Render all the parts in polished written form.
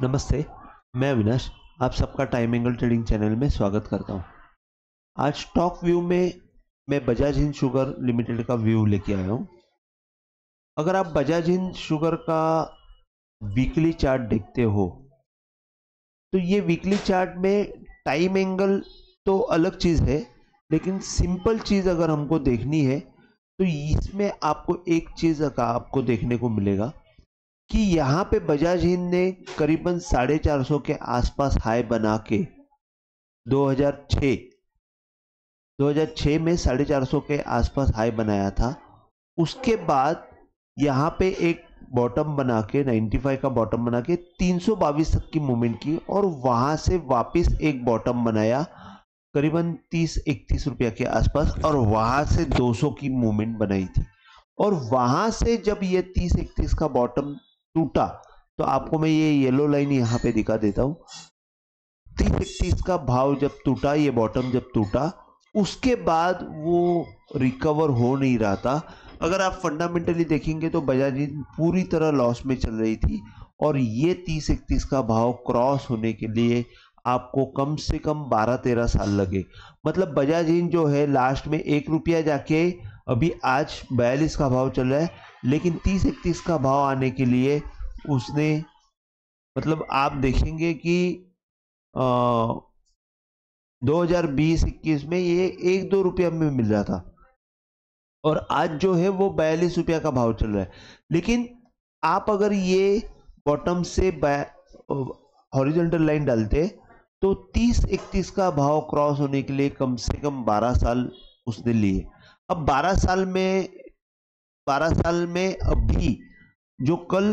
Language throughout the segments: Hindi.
नमस्ते, मैं अविनाश आप सबका टाइम एंगल ट्रेडिंग चैनल में स्वागत करता हूं। आज स्टॉक व्यू में मैं बजाज हिंद शुगर लिमिटेड का व्यू लेके आया हूं। अगर आप बजाज हिंद शुगर का वीकली चार्ट देखते हो तो ये वीकली चार्ट में टाइम एंगल तो अलग चीज़ है, लेकिन सिंपल चीज़ अगर हमको देखनी है तो इसमें आपको एक चीज़ का आपको देखने को मिलेगा कि यहाँ पे बजाज हिंद ने करीबन 450 के आसपास हाई बना के 2006 में 450 के आसपास हाई बनाया था। उसके बाद यहाँ पे एक बॉटम बना के 95 का बॉटम बना के 322 तक की मूवमेंट की और वहां से वापस एक बॉटम बनाया करीबन 30-31 रुपया के आसपास और वहां से 200 की मूवमेंट बनाई थी। और वहां से जब ये 30-31 का बॉटम टूटा तो आपको मैं ये येलो लाइन यहाँ पे दिखा देता हूँ। 30-31 का भाव जब टूटा, ये बॉटम जब टूटा, उसके बाद वो रिकवर हो नहीं रहा था। अगर आप फंडामेंटली देखेंगे तो बजाज हिंद पूरी तरह लॉस में चल रही थी और ये 30-31 का भाव क्रॉस होने के लिए आपको कम से कम 12-13 साल लगे। मतलब बजाज हिंद जो है लास्ट में 1 रुपया जाके अभी आज 42 का भाव चल रहा है, लेकिन 30-31 का भाव आने के लिए उसने मतलब आप देखेंगे कि 2020-21 में ये 1-2 रुपया में मिल रहा था और आज जो है वो 42 रुपया का भाव चल रहा है। लेकिन आप अगर ये बॉटम से हॉरिजॉन्टल लाइन डालते तो 30-31 का भाव क्रॉस होने के लिए कम से कम 12 साल उसने लिए। अब 12 साल में अभी जो कल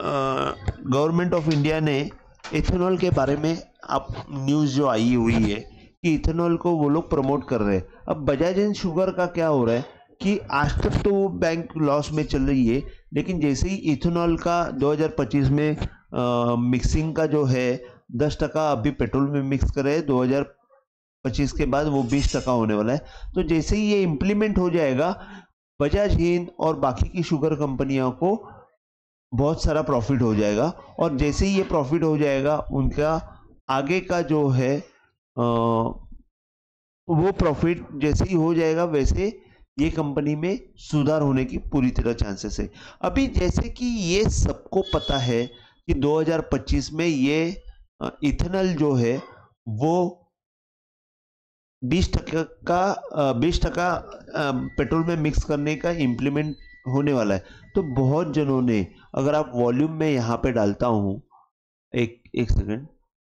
गवर्नमेंट ऑफ इंडिया ने इथेनॉल के बारे में आप न्यूज़ जो आई हुई है कि इथेनॉल को वो लोग प्रमोट कर रहे हैं। अब बजाज एंड शुगर का क्या हो रहा है कि आज तक तो वो बैंक लॉस में चल रही है, लेकिन जैसे ही इथेनॉल का 2025 में मिक्सिंग का जो है 10% अभी पेट्रोल में मिक्स करे, 2025 के बाद वो 20% होने वाला है। तो जैसे ही ये इम्प्लीमेंट हो जाएगा बजाज हिंद और बाकी की शुगर कंपनियों को बहुत सारा प्रॉफिट हो जाएगा और जैसे ही ये प्रॉफिट हो जाएगा उनका आगे का जो है वो प्रॉफिट जैसे ही हो जाएगा वैसे ये कंपनी में सुधार होने की पूरी तरह चांसेस है। अभी जैसे कि ये सबको पता है कि 2025 में ये इथेनॉल जो है वो 20% पेट्रोल में मिक्स करने का इम्प्लीमेंट होने वाला है। तो बहुत जनों ने, अगर आप वॉल्यूम में यहाँ पे डालता हूँ, एक सेकंड,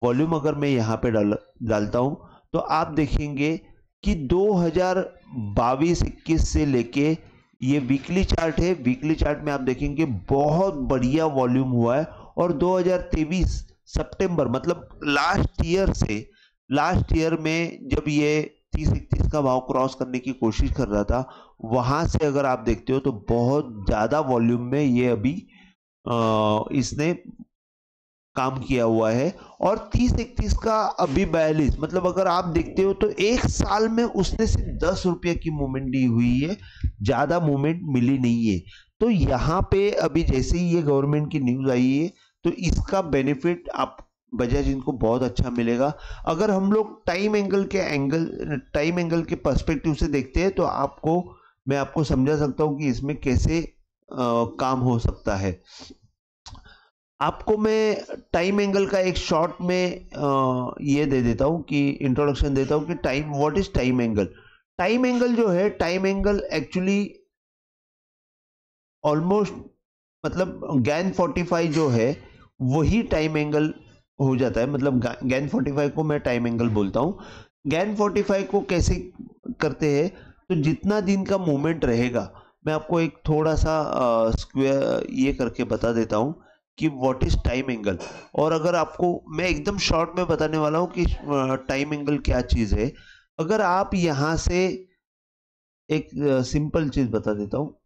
वॉल्यूम अगर मैं यहाँ पे डालता हूँ तो आप देखेंगे कि 2022-21 से लेके ये वीकली चार्ट है। वीकली चार्ट में आप देखेंगे बहुत बढ़िया वॉल्यूम हुआ है और 2023 सितंबर मतलब लास्ट ईयर में जब ये 30-31 का भाव क्रॉस करने की कोशिश कर रहा था, वहां से अगर आप देखते हो तो बहुत ज्यादा वॉल्यूम में ये अभी इसने काम किया हुआ है और 30-31 का अभी 42, मतलब अगर आप देखते हो तो एक साल में उसने सिर्फ 10 रुपये की मूवमेंट दी हुई है, ज्यादा मूवमेंट मिली नहीं है। तो यहाँ पे अभी जैसे ही ये गवर्नमेंट की न्यूज आई है तो इसका बेनिफिट आप बजाज इनको बहुत अच्छा मिलेगा। अगर हम लोग टाइम एंगल के पर्सपेक्टिव से देखते हैं तो मैं आपको समझा सकता हूँ कि इसमें कैसे काम हो सकता है। आपको मैं टाइम एंगल का एक शॉर्ट में ये दे देता हूँ कि इंट्रोडक्शन देता हूँ कि what is time angle. Time angle जो है, टाइम एंगल एक्चुअली ऑलमोस्ट मतलब गैन 45 जो है वही टाइम एंगल हो जाता है। मतलब गैन 45 को मैं टाइम एंगल बोलता हूँ। गैन 45 को कैसे करते हैं तो जितना दिन का मूवमेंट रहेगा, मैं आपको एक थोड़ा सा स्क्वायर ये करके बता देता हूँ कि व्हाट इज टाइम एंगल। और अगर आपको मैं एकदम शॉर्ट में बताने वाला हूँ कि टाइम एंगल क्या चीज़ है। अगर आप यहाँ से एक सिंपल चीज़ बता देता हूँ,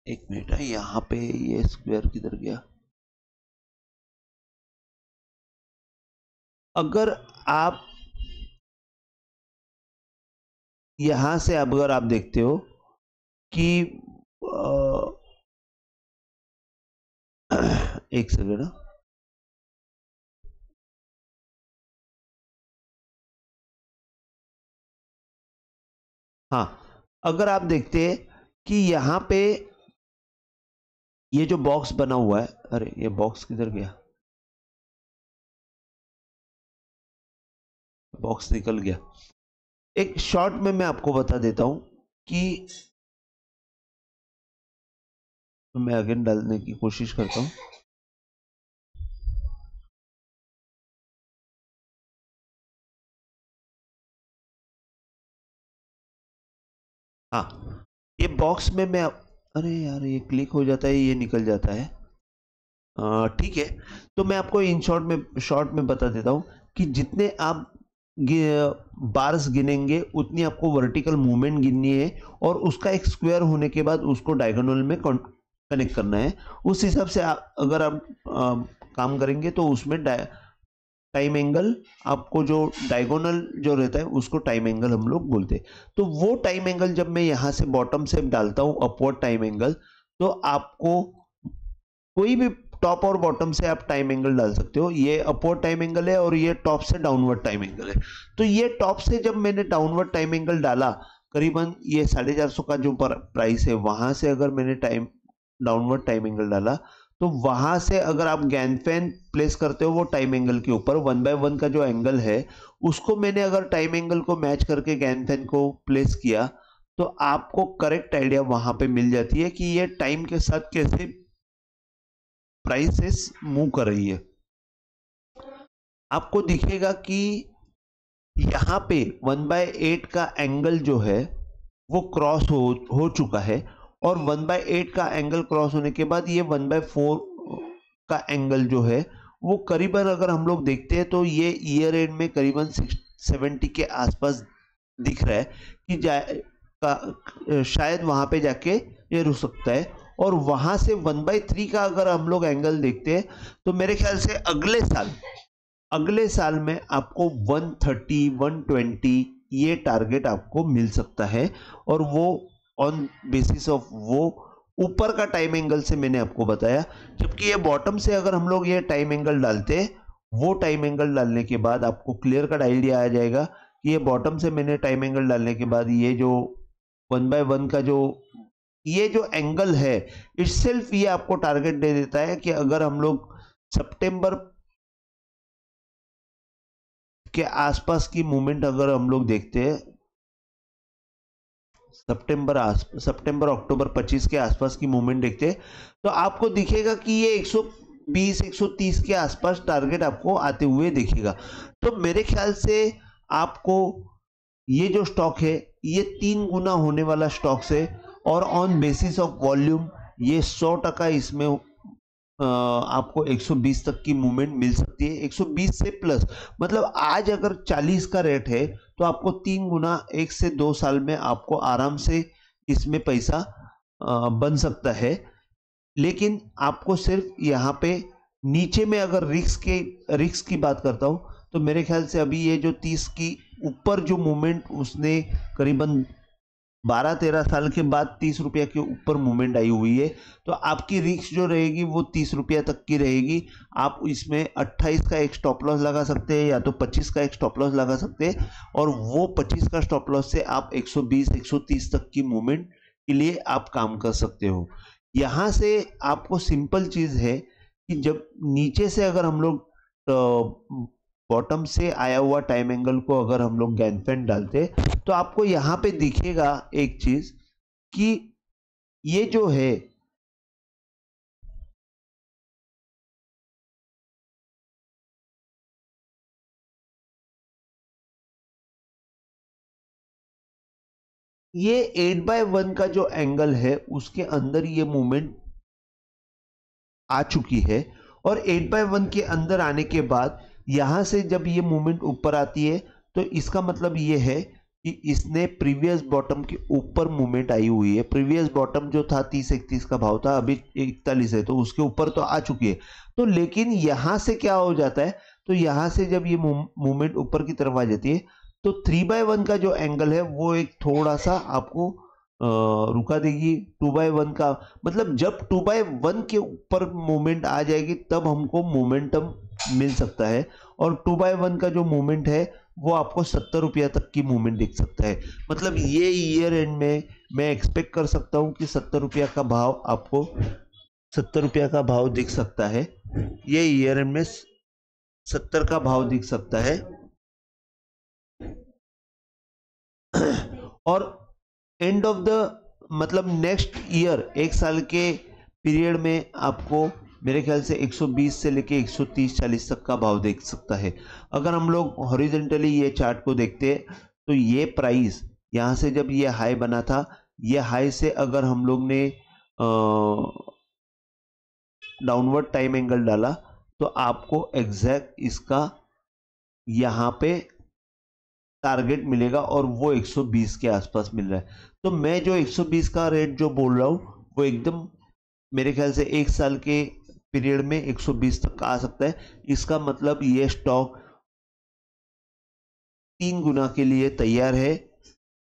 एक मिनट है, यहाँ पे ये स्क्वायर किधर गया। अगर आप यहाँ से अगर आप देखते हो कि एक सेकेंड, हाँ, अगर आप देखते हैं कि यहाँ पे ये जो बॉक्स बना हुआ है, अरे ये बॉक्स किधर गया, बॉक्स निकल गया। एक शॉर्ट में मैं आपको बता देता हूं कि मैं अगेन डालने की कोशिश करता हूं। हाँ, ये बॉक्स में मैं, अरे यार ये क्लिक हो जाता है, ये निकल जाता है। ठीक है, तो मैं आपको इन शॉर्ट में बता देता हूं कि जितने आप बार्स गिनेंगे उतनी आपको वर्टिकल मूवमेंट गिननी है, और उसका एक स्क्वायर होने के बाद उसको डायगोनल में कनेक्ट करना है। उस हिसाब से अगर आप काम करेंगे तो उसमें टाइम एंगल, आपको जो डायगोनल जो रहता है उसको टाइम एंगल हम लोग बोलते हैं। तो वो टाइम एंगल जब मैं यहाँ से बॉटम से डालता हूँ अपवर्ड टाइम एंगल, तो आपको कोई भी टॉप और बॉटम से आप टाइम एंगल डाल सकते हो। ये अपवर्ड टाइम एंगल है और ये टॉप से डाउनवर्ड टाइम एंगल है। तो ये टॉप से जब मैंने डाउनवर्ड टाइम एंगल डाला, करीबन ये 450 का जो प्राइस है, वहां से अगर मैंने डाउनवर्ड टाइम एंगल डाला, तो वहां से अगर आप गैनफैन प्लेस करते हो वो टाइम एंगल के ऊपर 1/1 का जो एंगल है, उसको मैंने अगर टाइम एंगल को मैच करके गैनफैन को प्लेस किया, तो आपको करेक्ट आइडिया वहां पे मिल जाती है कि ये टाइम के साथ कैसे प्राइसेस मूव कर रही है। आपको दिखेगा कि यहाँ पे 1/8 का एंगल जो है वो क्रॉस हो चुका है, और 1/8 का एंगल क्रॉस होने के बाद ये 1/4 का एंगल जो है वो करीबन, अगर हम लोग देखते हैं तो ये ईयर एंड में करीबन 70 के आसपास दिख रहा है कि शायद वहां पे जाके ये रुक सकता है। और वहां से 1/3 का अगर हम लोग एंगल देखते हैं, तो मेरे ख्याल से अगले साल में आपको 130 120 ये टारगेट आपको मिल सकता है। और वो ऑन बेसिस ऑफ वो ऊपर का टाइम एंगल से मैंने आपको बताया। जबकि ये बॉटम से अगर हम लोग ये टाइम एंगल डालते हैं, वो टाइम एंगल डालने के बाद आपको क्लियर कट आइडिया आ जाएगा कि ये बॉटम से मैंने टाइम एंगल डालने के बाद ये जो 1/1 का जो ये जो एंगल है इटसेल्फ, ये आपको टारगेट दे देता है कि अगर हम लोग सितंबर के आसपास की मूवमेंट अगर हम लोग देखते हैं, सितंबर अक्टूबर 25 के आसपास की मूवमेंट देखते हैं, तो आपको दिखेगा कि ये 120 130 के आसपास टारगेट आपको आते हुए दिखेगा। तो मेरे ख्याल से आपको ये जो स्टॉक है ये 3 गुना होने वाला स्टॉक है, और ऑन बेसिस ऑफ वॉल्यूम ये 100% इसमें आपको 120 तक की मूवमेंट मिल सकती है। 120 से प्लस, मतलब आज अगर 40 का रेट है तो आपको 3 गुना 1 से 2 साल में आपको आराम से इसमें पैसा बन सकता है। लेकिन आपको सिर्फ यहाँ पे नीचे में अगर रिस्क की बात करता हूँ, तो मेरे ख्याल से अभी ये जो 30 की ऊपर जो मूवमेंट उसने करीबन 12-13 साल के बाद 30 रुपया के ऊपर मूवमेंट आई हुई है, तो आपकी रिस्क जो रहेगी वो 30 रुपया तक की रहेगी। आप इसमें 28 का एक स्टॉप लॉस लगा सकते हैं, या तो 25 का एक स्टॉप लॉस लगा सकते हैं, और वो 25 का स्टॉप लॉस से आप 120-130 तक की मूवमेंट के लिए आप काम कर सकते हो। यहाँ से आपको सिंपल चीज है कि जब नीचे से अगर हम लोग बॉटम से आया हुआ टाइम एंगल को अगर हम लोग गैनफैन डालते, तो आपको यहां पे दिखेगा एक चीज कि ये जो है ये 8/1 का जो एंगल है उसके अंदर ये मूवमेंट आ चुकी है, और 8/1 के अंदर आने के बाद यहां से जब ये मूवमेंट ऊपर आती है, तो इसका मतलब ये है कि इसने प्रीवियस बॉटम के ऊपर मूवमेंट आई हुई है। प्रीवियस बॉटम जो था 30-31 का भाव था, अभी 41 है, तो उसके ऊपर तो आ चुकी है। तो लेकिन यहां से क्या हो जाता है, तो यहां से जब ये मूवमेंट ऊपर की तरफ आ जाती है, तो 3/1 का जो एंगल है वो एक थोड़ा सा आपको रुका देगी। 2/1 का मतलब जब 2/1 के ऊपर मूवमेंट आ जाएगी तब हमको मोमेंटम मिल सकता है, और 2/1 का जो मूवमेंट है वो आपको 70 रुपया तक की मूवमेंट दिख सकता है। मतलब ये ईयर एंड में मैं एक्सपेक्ट कर सकता हूँ कि 70 रुपया का भाव आपको 70 रुपया का भाव दिख सकता है। ये ईयर एंड में 70 का भाव दिख सकता है। और एंड ऑफ द मतलब नेक्स्ट ईयर, एक साल के पीरियड में आपको मेरे ख्याल से 120 से लेके 130-40 तक का भाव देख सकता है। अगर हम लोग हॉरिजॉन्टली ये चार्ट को देखते हैं तो ये प्राइस यहाँ से जब ये हाई बना था, ये हाई से अगर हम लोग ने डाउनवर्ड टाइम एंगल डाला तो आपको एग्जैक्ट इसका यहाँ पे टारगेट मिलेगा और वो 120 के आसपास मिल रहा है। तो मैं जो 120 का रेट जो बोल रहा हूँ वो एकदम मेरे ख्याल से एक साल के पीरियड में 120 तक आ सकता है। इसका मतलब ये स्टॉक 3 गुना के लिए तैयार है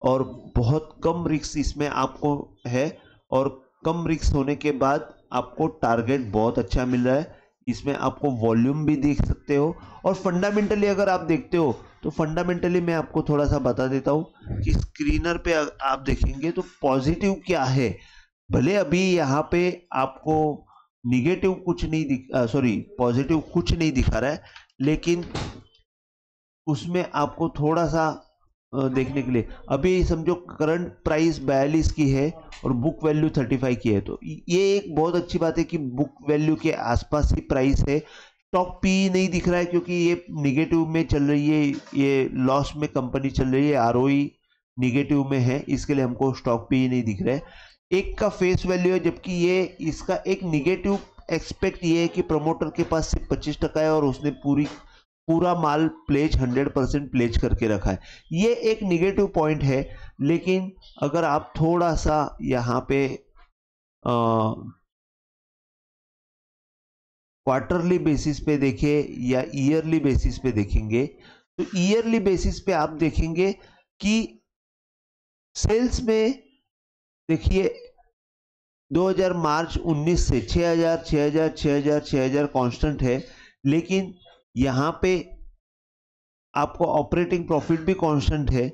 और बहुत कम रिस्क इसमें आपको है, और कम रिस्क होने के बाद आपको टारगेट बहुत अच्छा मिल रहा है। इसमें आपको वॉल्यूम भी देख सकते हो, और फंडामेंटली अगर आप देखते हो तो फंडामेंटली मैं आपको थोड़ा सा बता देता हूँ कि स्क्रीनर पे आप देखेंगे तो पॉजिटिव क्या है। भले अभी यहाँ पे आपको निगेटिव कुछ नहीं पॉजिटिव कुछ नहीं दिखा रहा है, लेकिन उसमें आपको थोड़ा सा देखने के लिए, अभी समझो करंट प्राइस 42 की है और बुक वैल्यू 35 की है, तो ये एक बहुत अच्छी बात है कि बुक वैल्यू के आसपास ही प्राइस है। स्टॉक पी नहीं दिख रहा है क्योंकि ये निगेटिव में चल रही है, ये लॉस में कंपनी चल रही है, आरओई निगेटिव में है, इसके लिए हमको स्टॉक पी नहीं दिख रहा है। एक का फेस वैल्यू है, जबकि ये इसका एक निगेटिव एक्सपेक्ट ये है कि प्रमोटर के पास सिर्फ 25% है और उसने पूरा माल प्लेज 100% प्लेज करके रखा है। ये एक निगेटिव पॉइंट है। लेकिन अगर आप थोड़ा सा यहाँ पे क्वार्टरली बेसिस पे देखें या ईयरली बेसिस पे देखेंगे, तो ईयरली बेसिस पे आप देखेंगे कि सेल्स में देखिए 2000 मार्च 19 से 6000 कांस्टेंट है, लेकिन यहाँ पे आपको ऑपरेटिंग प्रॉफिट भी कांस्टेंट है,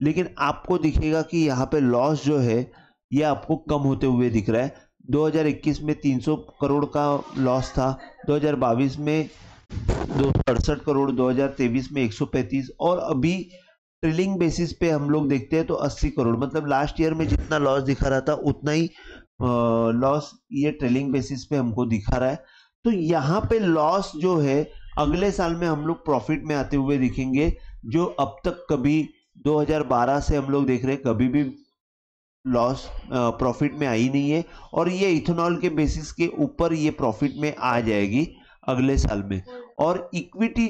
लेकिन आपको दिखेगा कि यहाँ पे लॉस जो है ये आपको कम होते हुए दिख रहा है। 2021 में 300 करोड़ का लॉस था, 2022 में 268 करोड़, 2023 में 135, और अभी ट्रेलिंग बेसिस पे हम लोग देखते हैं तो 80 करोड़। मतलब लास्ट ईयर में जितना लॉस दिखा रहा था उतना ही लॉस ये ट्रेलिंग बेसिस पे हमको दिखा रहा है। तो यहाँ पे लॉस जो है अगले साल में हम लोग प्रॉफिट में आते हुए दिखेंगे, जो अब तक कभी 2012 से हम लोग देख रहे हैं कभी भी लॉस प्रॉफिट में आई नहीं है, और ये इथेनॉल के बेसिस के ऊपर ये प्रॉफिट में आ जाएगी अगले साल में। और इक्विटी,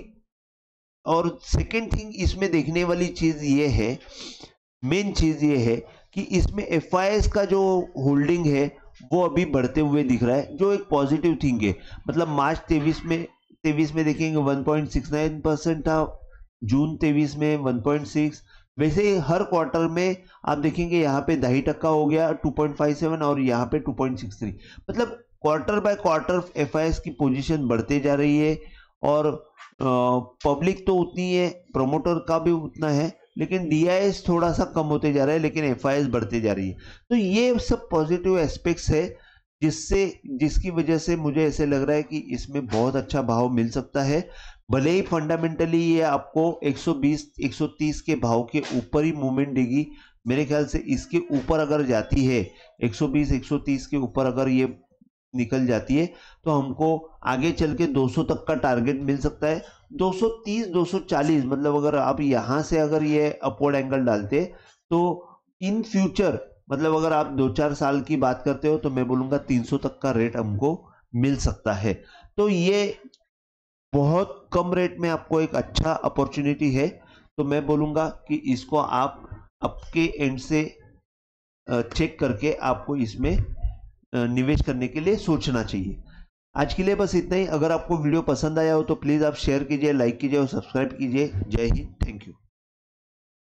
और सेकेंड थिंग इसमें देखने वाली चीज ये है, मेन चीज ये है कि इसमें एफआईएस का जो होल्डिंग है वो अभी बढ़ते हुए दिख रहा है, जो एक पॉजिटिव थिंग है। मतलब मार्च 23 में देखेंगे 1.69% था, जून 23 में 1.6, वैसे ही हर क्वार्टर में आप देखेंगे यहाँ पे 2.5% हो गया 2.57, और यहाँ पे 2.63। मतलब क्वार्टर बाय क्वार्टर एफआईएस की पोजीशन बढ़ते जा रही है, और पब्लिक तो उतनी है, प्रमोटर का भी उतना है, लेकिन डीआईएस थोड़ा सा कम होते जा रहा है, लेकिन एफआईएस बढ़ते जा रही है। तो ये सब पॉजिटिव एस्पेक्ट्स है जिसकी वजह से मुझे ऐसे लग रहा है कि इसमें बहुत अच्छा भाव मिल सकता है। भले ही फंडामेंटली ये आपको 120-130 के भाव के ऊपर ही मूवमेंट देगी। मेरे ख्याल से इसके ऊपर अगर जाती है 120-130 के ऊपर अगर ये निकल जाती है तो हमको आगे चल के 200 तक का टारगेट मिल सकता है। 230-240, मतलब अगर आप यहाँ से अगर ये अपवर्ड एंगल डालते तो इन फ्यूचर, मतलब अगर आप 2-4 साल की बात करते हो तो मैं बोलूँगा 300 तक का रेट हमको मिल सकता है। तो ये बहुत कम रेट में आपको एक अच्छा अपॉर्चुनिटी है। तो मैं बोलूँगा कि इसको आप आपके एंड से चेक करके आपको इसमें निवेश करने के लिए सोचना चाहिए। आज के लिए बस इतना ही। अगर आपको वीडियो पसंद आया हो तो प्लीज़ आप शेयर कीजिए, लाइक कीजिए और सब्सक्राइब कीजिए। जय हिंद, थैंक यू।